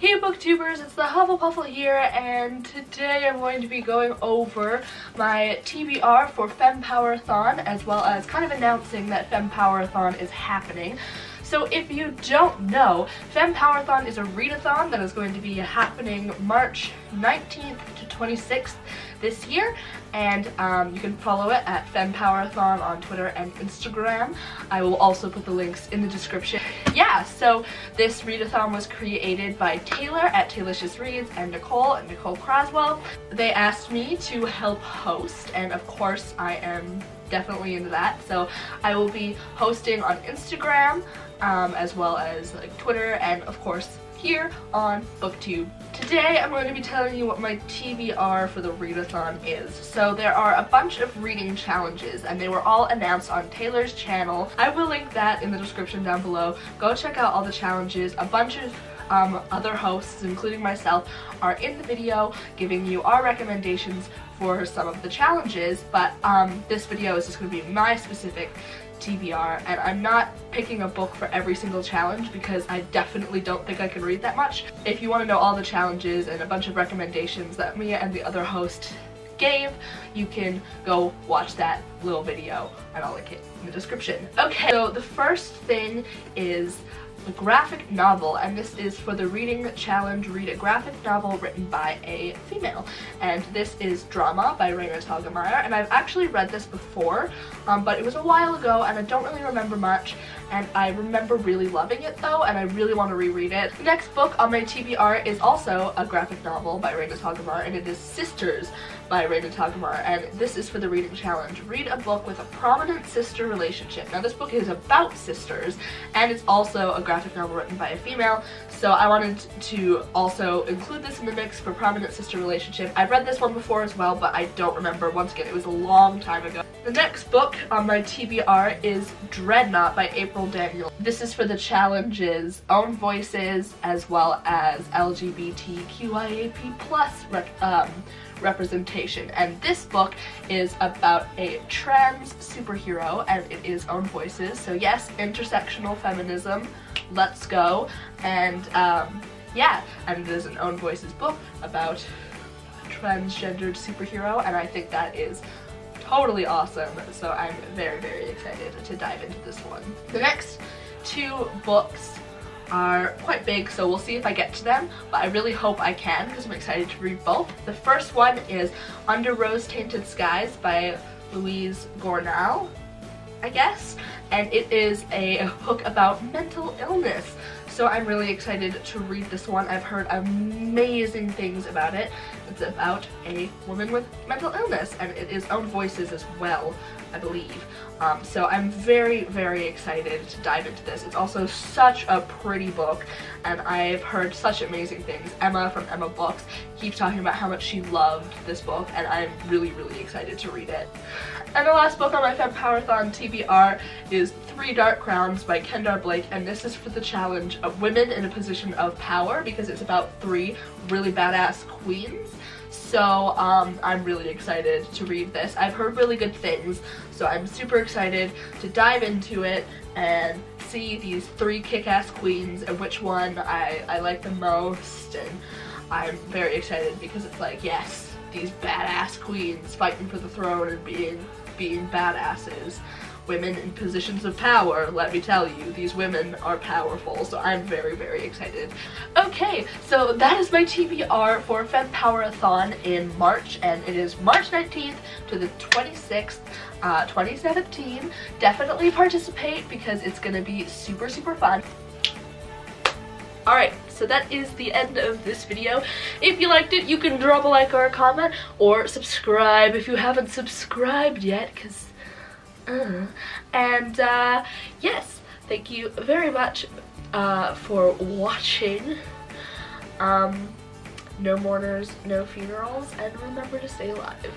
Hey booktubers, it's the Hufflepuffle here, and today I'm going to be going over my TBR for FemPowerAthon, as well as kind of announcing that FemPowerAthon is happening. So if you don't know, FemPowerAthon is a readathon that is going to be happening March 19th to 26th this year, and you can follow it at FemPowerAthon on Twitter and Instagram. I will also put the links in the description. Yeah, so this readathon was created by Taylor at Taylicious Reads and Nicole at Nicole Craswell. They asked me to help host, and of course I am definitely into that. So I will be hosting on Instagram, as well as like Twitter, and of course here on BookTube. Today I'm going to be telling you what my TBR for the readathon is. So there are a bunch of reading challenges, and they were all announced on Taylor's channel. I will link that in the description down below. Go check out all the challenges. A bunch of other hosts, including myself, are in the video giving you our recommendations for some of the challenges, but this video is just going to be my specific TBR, and I'm not picking a book for every single challenge because I definitely don't think I can read that much. If you want to know all the challenges and a bunch of recommendations that me and the other host gave, you can go watch that little video, and I'll link it in the description. Okay, so the first thing is a graphic novel, and this is for the reading challenge. Read a graphic novel written by a female, and this is Drama by Raina Telgemeier, and I've actually read this before, but it was a while ago and I don't really remember much, and I remember really loving it though, and I really want to reread it. The next book on my TBR is also a graphic novel by Raina Telgemeier, and it is Sisters by Raina Telgemeier, and this is for the reading challenge. Read a book with a prominent sister relationship. Now this book is about sisters, and it's also a graphic novel written by a female, so I wanted to also include this in the mix for prominent sister relationship. I've read this one before as well, but I don't remember. Once again, it was a long time ago. The next book on my TBR is Dreadnought by April Daniel. This is for the challenges Own Voices as well as LGBTQIAP+ representation, and this book is about a trans superhero, and it is Own Voices, so yes, intersectional feminism, let's go. And yeah, and it is an Own Voices book about a transgendered superhero, and I think that is totally awesome, so I'm very, very excited to dive into this one. The next two books are quite big, so we'll see if I get to them, but I really hope I can because I'm excited to read both. The first one is Under Rose-Tainted Skies by Louise Gournal, I guess, and it is a book about mental illness. So I'm really excited to read this one. I've heard amazing things about it. It's about a woman with mental illness, and it is Own Voices as well, I believe. So I'm very, very excited to dive into this. It's also such a pretty book, and I've heard such amazing things. Emma from Emma Books keeps talking about how much she loved this book, and I'm really, really excited to read it. And the last book on my FemPowerAthon TBR is Three Dark Crowns by Kendar Blake, and this is for the challenge of women in a position of power, because it's about three really badass queens. So I'm really excited to read this. I've heard really good things, so I'm super excited to dive into it and see these three kick-ass queens and which one I like the most. And I'm very excited because it's like, yes, these badass queens fighting for the throne and being badasses. Women in positions of power, let me tell you, these women are powerful, so I'm very, very excited. Okay, so that is my TBR for FemPowerAthon in March, and it is March 19th to the 26th, 2017. Definitely participate because it's gonna be super, super fun. Alright, so that is the end of this video. If you liked it, you can drop a like or a comment, or subscribe if you haven't subscribed yet, because yes, thank you very much for watching. No mourners, no funerals, and remember to stay alive.